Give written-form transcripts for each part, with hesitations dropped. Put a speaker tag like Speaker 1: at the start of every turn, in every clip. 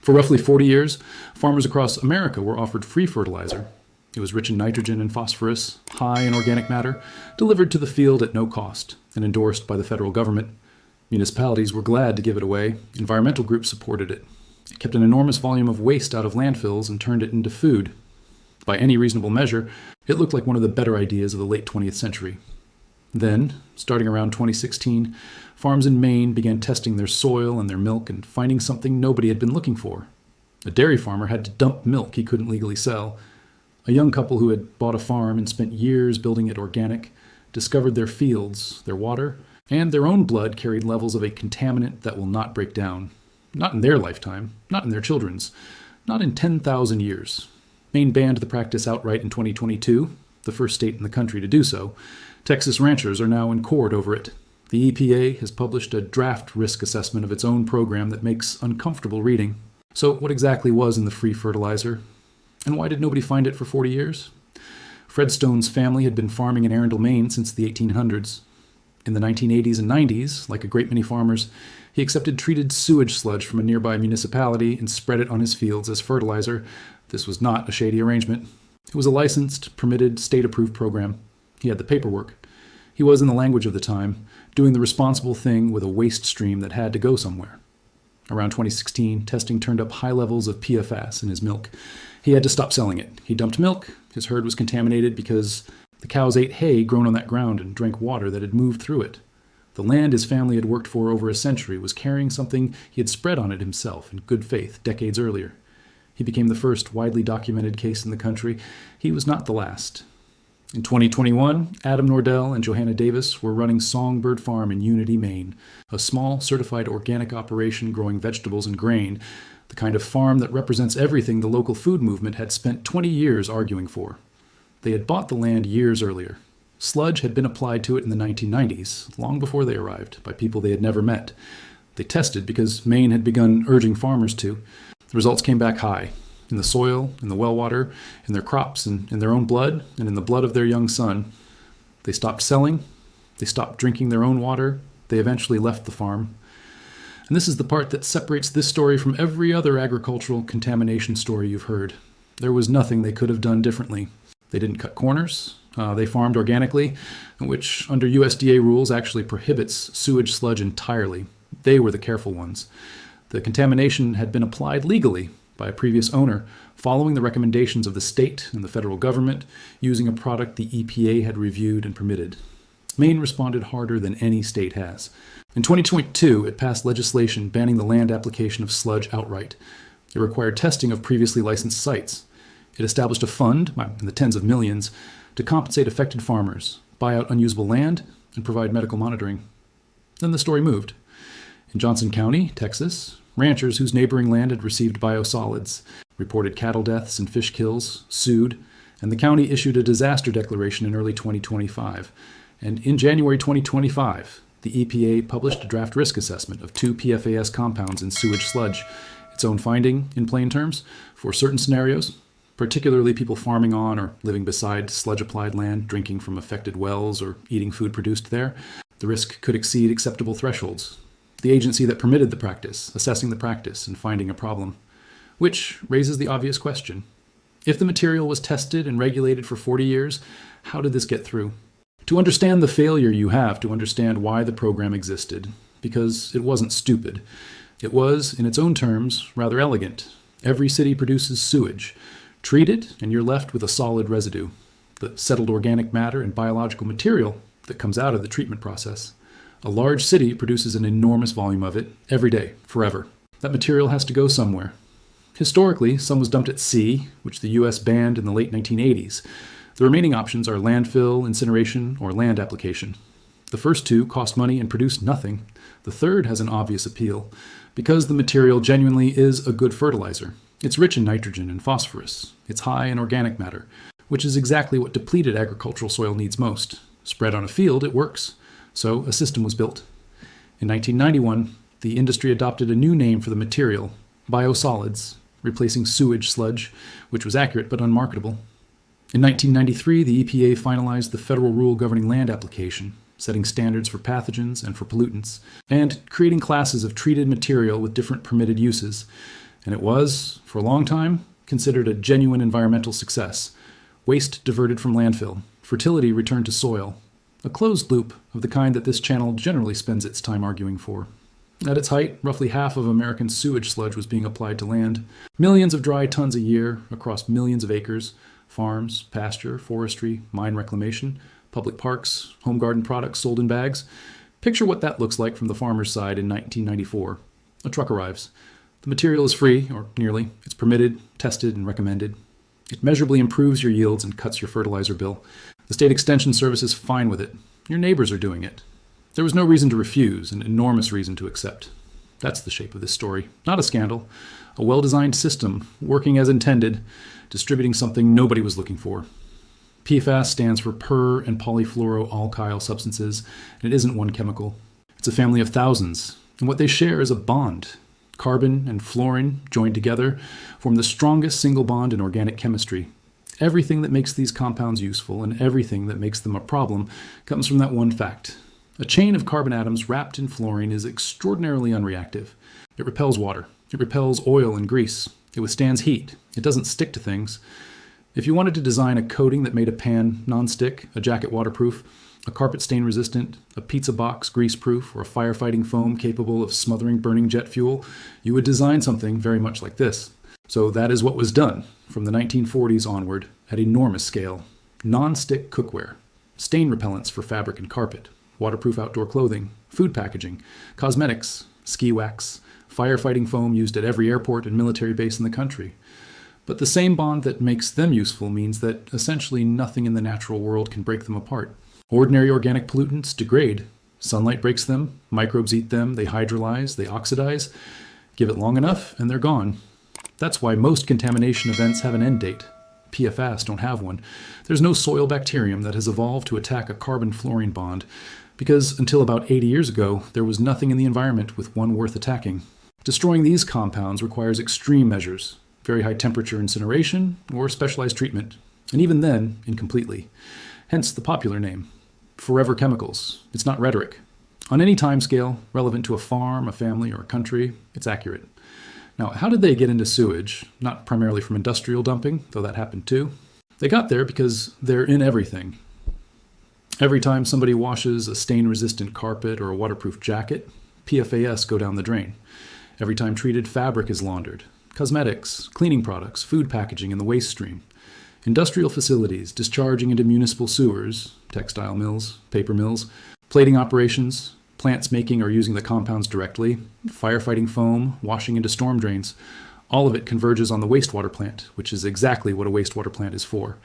Speaker 1: For roughly 40 years, farmers across America were offered free fertilizer. It was rich in nitrogen and phosphorus, high in organic matter, delivered to the field at no cost, and endorsed by the federal government. Municipalities were glad to give it away. Environmental groups supported it. It kept an enormous volume of waste out of landfills and turned it into food. By any reasonable measure, it looked like one of the better ideas of the late 20th century. Then, starting around 2016, farms in Maine began testing their soil and their milk and finding something nobody had been looking for. A dairy farmer had to dump milk he couldn't legally sell. A young couple who had bought a farm and spent years building it organic discovered their fields, their water, and their own blood carried levels of a contaminant that will not break down. Not in their lifetime, not in their children's, not in 10,000 years. Maine banned the practice outright in 2022, the first state in the country to do so. Texas ranchers are now in court over it. The EPA has published a draft risk assessment of its own program that makes uncomfortable reading. So what exactly was in the free fertilizer? And why did nobody find it for 40 years? Fred Stone's family had been farming in Arundel, Maine since the 1800s. In the 1980s and 90s, like a great many farmers, he accepted treated sewage sludge from a nearby municipality and spread it on his fields as fertilizer. This was not a shady arrangement. It was a licensed, permitted, state-approved program. He had the paperwork. He was, in the language of the time, doing the responsible thing with a waste stream that had to go somewhere. Around 2016, testing turned up high levels of PFAS in his milk. He had to stop selling it. He dumped milk. His herd was contaminated because the cows ate hay grown on that ground and drank water that had moved through it. The land his family had worked for over a century was carrying something he had spread on it himself in good faith decades earlier. He became the first widely documented case in the country. He was not the last. In 2021, Adam Nordell and Johanna Davis were running Songbird Farm in Unity, Maine, a small, certified organic operation growing vegetables and grain, the kind of farm that represents everything the local food movement had spent 20 years arguing for. They had bought the land years earlier. Sludge had been applied to it in the 1990s, long before they arrived, by people they had never met. They tested because Maine had begun urging farmers to. The results came back high. In the soil, in the well water, in their crops, and in their own blood, and in the blood of their young son. They stopped selling. They stopped drinking their own water. They eventually left the farm. And this is the part that separates this story from every other agricultural contamination story you've heard. There was nothing they could have done differently. They didn't cut corners. They farmed organically, which under USDA rules actually prohibits sewage sludge entirely. They were the careful ones. The contamination had been applied legally by a previous owner, following the recommendations of the state and the federal government, using a product the EPA had reviewed and permitted. Maine responded harder than any state has. In 2022, it passed legislation banning the land application of sludge outright. It required testing of previously licensed sites. It established a fund, in the tens of millions, to compensate affected farmers, buy out unusable land, and provide medical monitoring. Then the story moved. In Johnson County, Texas, ranchers whose neighboring land had received biosolids, reported cattle deaths and fish kills, sued, and the county issued a disaster declaration in early 2025. And in January 2025, the EPA published a draft risk assessment of 2 PFAS compounds in sewage sludge, its own finding, in plain terms, for certain scenarios, particularly people farming on or living beside sludge-applied land, drinking from affected wells, or eating food produced there, the risk could exceed acceptable thresholds. The agency that permitted the practice, assessing the practice and finding a problem. Which raises the obvious question. If the material was tested and regulated for 40 years, how did this get through? To understand the failure, you have to understand why the program existed, because it wasn't stupid. It was, in its own terms, rather elegant. Every city produces sewage. Treat it, and you're left with a solid residue, the settled organic matter and biological material that comes out of the treatment process. A large city produces an enormous volume of it every day, forever. That material has to go somewhere. Historically, some was dumped at sea, which the U.S. banned in the late 1980s. The remaining options are landfill, incineration, or land application. The first two cost money and produce nothing. The third has an obvious appeal, because the material genuinely is a good fertilizer. It's rich in nitrogen and phosphorus. It's high in organic matter, which is exactly what depleted agricultural soil needs most. Spread on a field, it works. So a system was built. In 1991, the industry adopted a new name for the material, Biosolids, replacing sewage sludge, which was accurate but unmarketable. In 1993, the EPA finalized the federal rule governing land application, setting standards for pathogens and for pollutants, and creating classes of treated material with different permitted uses. And it was, for a long time, considered a genuine environmental success. Waste diverted from landfill, fertility returned to soil, a closed loop of the kind that this channel generally spends its time arguing for. At its height, roughly half of American sewage sludge was being applied to land. Millions of dry tons a year across millions of acres, farms, pasture, forestry, mine reclamation, public parks, home garden products sold in bags. Picture what that looks like from the farmer's side in 1994. A truck arrives. The material is free, or nearly. It's permitted, tested, and recommended. It measurably improves your yields and cuts your fertilizer bill. The state extension service is fine with it. Your neighbors are doing it. There was no reason to refuse, an enormous reason to accept. That's the shape of this story. Not a scandal. A well-designed system, working as intended, distributing something nobody was looking for. PFAS stands for per- and polyfluoroalkyl substances, and it isn't one chemical. It's a family of thousands, and what they share is a bond. Carbon and fluorine, joined together, form the strongest single bond in organic chemistry. Everything that makes these compounds useful and everything that makes them a problem comes from that one fact. A chain of carbon atoms wrapped in fluorine is extraordinarily unreactive. It repels water. It repels oil and grease. It withstands heat. It doesn't stick to things. If you wanted to design a coating that made a pan non-stick, a jacket waterproof, a carpet stain resistant, a pizza box grease-proof, or a firefighting foam capable of smothering burning jet fuel, you would design something very much like this. So that is what was done from the 1940s onward at enormous scale. Non-stick cookware, stain repellents for fabric and carpet, waterproof outdoor clothing, food packaging, cosmetics, ski wax, firefighting foam used at every airport and military base in the country. But the same bond that makes them useful means that essentially nothing in the natural world can break them apart. Ordinary organic pollutants degrade. Sunlight breaks them, microbes eat them, they hydrolyze, they oxidize. Give it long enough and they're gone. That's why most contamination events have an end date. PFAS don't have one. There's no soil bacterium that has evolved to attack a carbon-fluorine bond, because until about 80 years ago, there was nothing in the environment with one worth attacking. Destroying these compounds requires extreme measures, very high temperature incineration, or specialized treatment, and even then, incompletely. Hence the popular name, forever chemicals. It's not rhetoric. On any timescale, relevant to a farm, a family, or a country, it's accurate. Now, how did they get into sewage? Not primarily from industrial dumping, though that happened too. They got there because they're in everything. Every time somebody washes a stain-resistant carpet or a waterproof jacket, PFAS go down the drain. Every time treated fabric is laundered. Cosmetics, cleaning products, food packaging in the waste stream. Industrial facilities discharging into municipal sewers, textile mills, paper mills, plating operations, plants making or using the compounds directly, firefighting foam, washing into storm drains. All of it converges on the wastewater plant, which is exactly what a wastewater plant is for.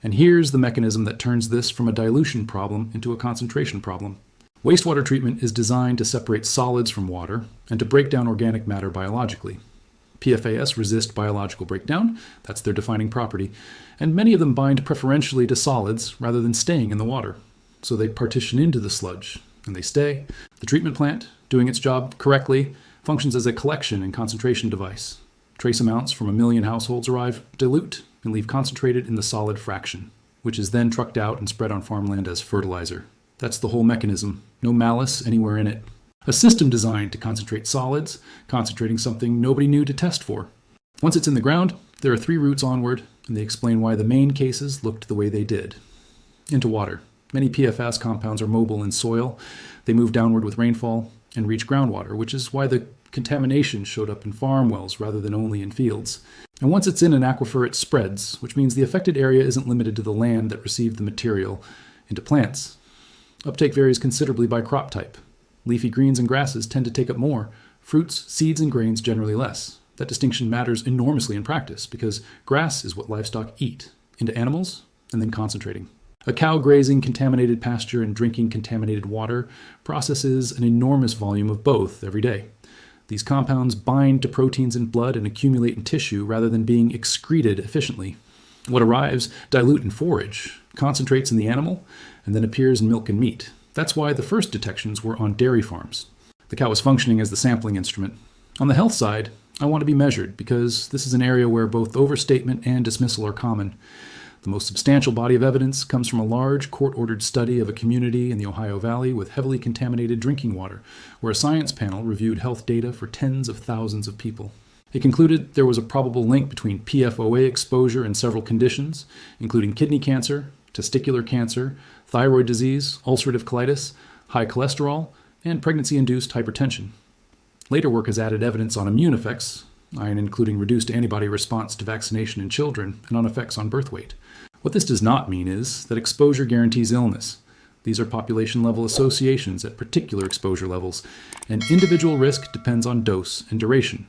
Speaker 1: And here's the mechanism that turns this from a dilution problem into a concentration problem. Wastewater treatment is designed to separate solids from water and to break down organic matter biologically. PFAS resist biological breakdown, that's their defining property, and many of them bind preferentially to solids rather than staying in the water. So they partition into the sludge, and they stay. The treatment plant, doing its job correctly, functions as a collection and concentration device. Trace amounts from 1 million households arrive, dilute, and leave concentrated in the solid fraction, which is then trucked out and spread on farmland as fertilizer. That's the whole mechanism. No malice anywhere in it. A system designed to concentrate solids, concentrating something nobody knew to test for. Once it's in the ground, there are 3 routes onward, and they explain why the Maine cases looked the way they did. Into water. Many PFAS compounds are mobile in soil. They move downward with rainfall and reach groundwater, which is why the contamination showed up in farm wells rather than only in fields. And once it's in an aquifer, it spreads, which means the affected area isn't limited to the land that received the material, into plants. Uptake varies considerably by crop type. Leafy greens and grasses tend to take up more, fruits, seeds, and grains generally less. That distinction matters enormously in practice because grass is what livestock eat, into animals, and then concentrating. A cow grazing contaminated pasture and drinking contaminated water processes an enormous volume of both every day. These compounds bind to proteins in blood and accumulate in tissue rather than being excreted efficiently. What arrives dilute in forage, concentrates in the animal, and then appears in milk and meat. That's why the first detections were on dairy farms. The cow was functioning as the sampling instrument. On the health side, I want to be measured because this is an area where both overstatement and dismissal are common. The most substantial body of evidence comes from a large court-ordered study of a community in the Ohio Valley with heavily contaminated drinking water, where a science panel reviewed health data for tens of thousands of people. It concluded there was a probable link between PFOA exposure and several conditions, including kidney cancer, testicular cancer, thyroid disease, ulcerative colitis, high cholesterol, and pregnancy-induced hypertension. Later work has added evidence on immune effects, including reduced antibody response to vaccination in children and on effects on birth weight. What this does not mean is that exposure guarantees illness. These are population-level associations at particular exposure levels, and individual risk depends on dose and duration.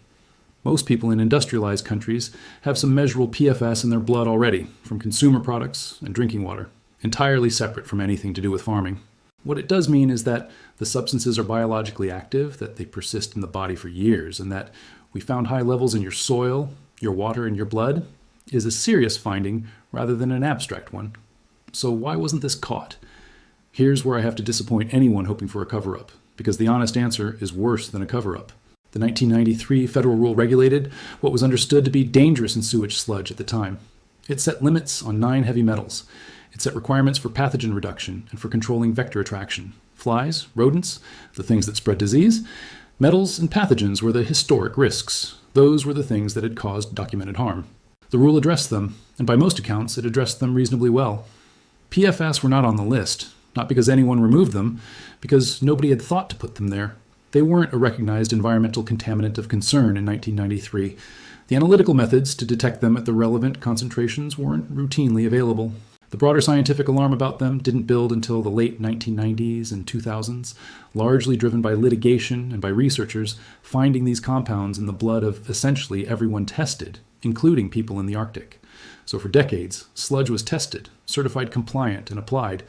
Speaker 1: Most people in industrialized countries have some measurable PFAS in their blood already from consumer products and drinking water, entirely separate from anything to do with farming. What it does mean is that the substances are biologically active, that they persist in the body for years, and that we found high levels in your soil, your water, and your blood is a serious finding rather than an abstract one. So why wasn't this caught? Here's where I have to disappoint anyone hoping for a cover-up, because the honest answer is worse than a cover-up. The 1993 federal rule regulated what was understood to be dangerous in sewage sludge at the time. It set limits on 9 heavy metals. It set requirements for pathogen reduction and for controlling vector attraction. Flies, rodents, the things that spread disease. Metals and pathogens were the historic risks. Those were the things that had caused documented harm. The rule addressed them, and by most accounts, it addressed them reasonably well. PFAS were not on the list, not because anyone removed them, because nobody had thought to put them there. They weren't a recognized environmental contaminant of concern in 1993. The analytical methods to detect them at the relevant concentrations weren't routinely available. The broader scientific alarm about them didn't build until the late 1990s and 2000s, largely driven by litigation and by researchers finding these compounds in the blood of essentially everyone tested, including people in the Arctic. So for decades, sludge was tested, certified compliant, and applied,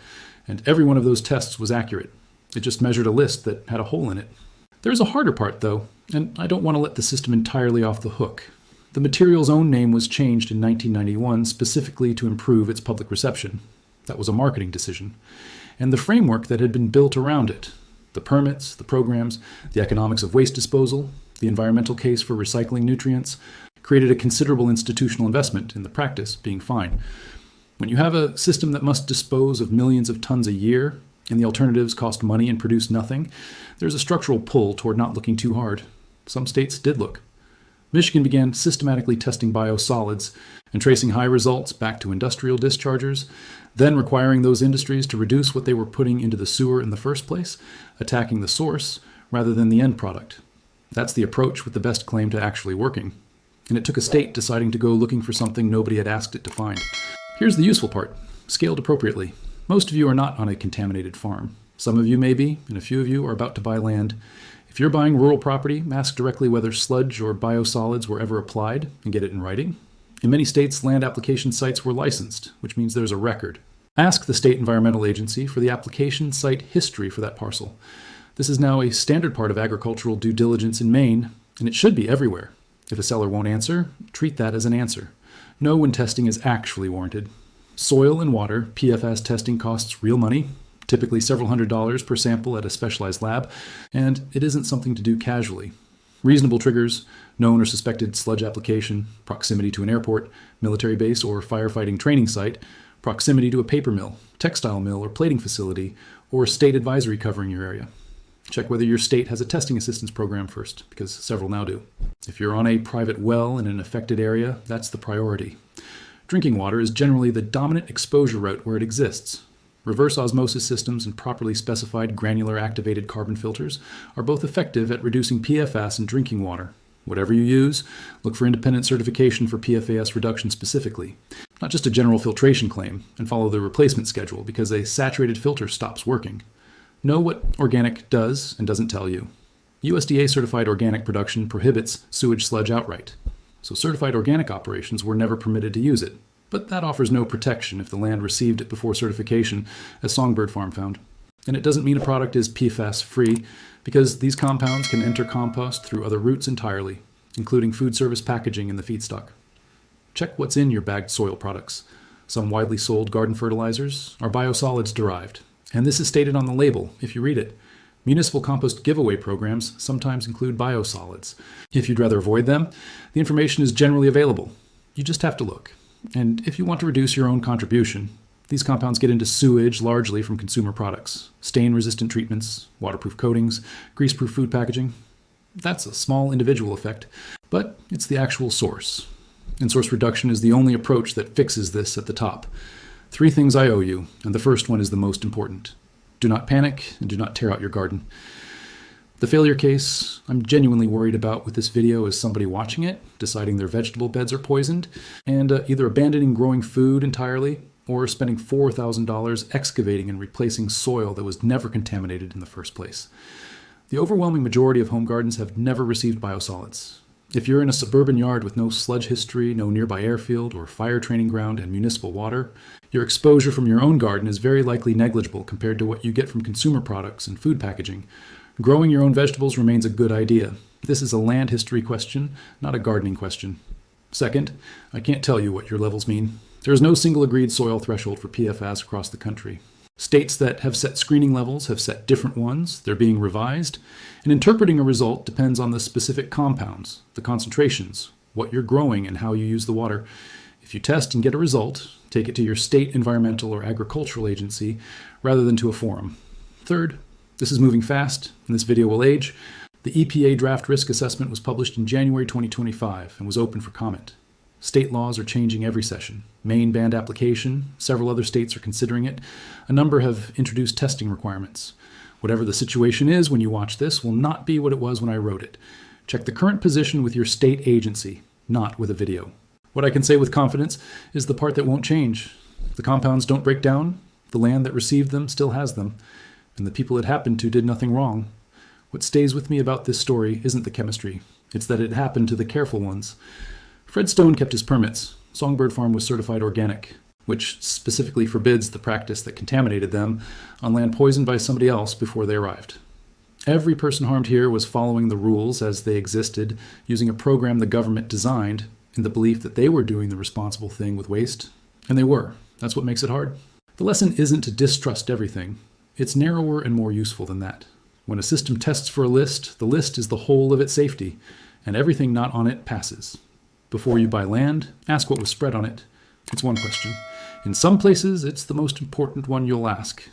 Speaker 1: and every one of those tests was accurate. It just measured a list that had a hole in it. There's a harder part, though, and I don't want to let the system entirely off the hook. The material's own name was changed in 1991 specifically to improve its public reception. That was a marketing decision. And the framework that had been built around it, the permits, the programs, the economics of waste disposal, the environmental case for recycling nutrients, created a considerable institutional investment in the practice being fine. When you have a system that must dispose of millions of tons a year, and the alternatives cost money and produce nothing, there's a structural pull toward not looking too hard. Some states did look. Michigan began systematically testing biosolids and tracing high results back to industrial dischargers, then requiring those industries to reduce what they were putting into the sewer in the first place, attacking the source rather than the end product. That's the approach with the best claim to actually working. And it took a state deciding to go looking for something nobody had asked it to find. Here's the useful part: scaled appropriately. Most of you are not on a contaminated farm. Some of you may be, and a few of you are about to buy land. If you're buying rural property, ask directly whether sludge or biosolids were ever applied and get it in writing. In many states, land application sites were licensed, which means there's a record. Ask the state environmental agency for the application site history for that parcel. This is now a standard part of agricultural due diligence in Maine, and it should be everywhere. If a seller won't answer, treat that as an answer. Know when testing is actually warranted. Soil and water PFAS testing costs real money, typically several $100s per sample at a specialized lab, and it isn't something to do casually. Reasonable triggers, known or suspected sludge application, proximity to an airport, military base or firefighting training site, proximity to a paper mill, textile mill or plating facility, or state advisory covering your area. Check whether your state has a testing assistance program first, because several now do. If you're on a private well in an affected area, that's the priority. Drinking water is generally the dominant exposure route where it exists. Reverse osmosis systems and properly specified granular activated carbon filters are both effective at reducing PFAS in drinking water. Whatever you use, look for independent certification for PFAS reduction specifically, not just a general filtration claim, and follow the replacement schedule because a saturated filter stops working. Know what organic does and doesn't tell you. USDA certified organic production prohibits sewage sludge outright. So certified organic operations were never permitted to use it. But that offers no protection if the land received it before certification, as Songbird Farm found. And it doesn't mean a product is PFAS-free, because these compounds can enter compost through other routes entirely, including food service packaging in the feedstock. Check what's in your bagged soil products. Some widely sold garden fertilizers are biosolids derived, and this is stated on the label if you read it. Municipal compost giveaway programs sometimes include biosolids. If you'd rather avoid them, the information is generally available. You just have to look. And if you want to reduce your own contribution, these compounds get into sewage largely from consumer products, stain-resistant treatments, waterproof coatings, grease-proof food packaging. That's a small individual effect, but it's the actual source. And source reduction is the only approach that fixes this at the top. 3 things I owe you, and the first one is the most important. Do not panic, and do not tear out your garden. The failure case I'm genuinely worried about with this video is somebody watching it, deciding their vegetable beds are poisoned, and either abandoning growing food entirely, or spending $4,000 excavating and replacing soil that was never contaminated in the first place. The overwhelming majority of home gardens have never received biosolids. If you're in a suburban yard with no sludge history, no nearby airfield or fire training ground, and municipal water, your exposure from your own garden is very likely negligible compared to what you get from consumer products and food packaging. Growing your own vegetables remains a good idea. This is a land history question, not a gardening question. Second, I can't tell you what your levels mean. There is no single agreed soil threshold for PFAS across the country. States that have set screening levels have set different ones. They're being revised. And interpreting a result depends on the specific compounds, the concentrations, what you're growing, and how you use the water. If you test and get a result, take it to your state environmental or agricultural agency rather than to a forum. Third, this is moving fast, and this video will age. The EPA draft risk assessment was published in January 2025 and was open for comment. State laws are changing every session. Maine banned application. Several other states are considering it. A number have introduced testing requirements. Whatever the situation is when you watch this will not be what it was when I wrote it. Check the current position with your state agency, not with a video. What I can say with confidence is the part that won't change. The compounds don't break down. The land that received them still has them. And the people it happened to did nothing wrong. What stays with me about this story isn't the chemistry. It's that it happened to the careful ones. Fred Stone kept his permits. Songbird Farm was certified organic, which specifically forbids the practice that contaminated them on land poisoned by somebody else before they arrived. Every person harmed here was following the rules as they existed, using a program the government designed in the belief that they were doing the responsible thing with waste. And they were. That's what makes it hard. The lesson isn't to distrust everything. It's narrower and more useful than that. When a system tests for a list, the list is the whole of its safety, and everything not on it passes. Before you buy land, ask what was spread on it. It's one question. In some places, it's the most important one you'll ask.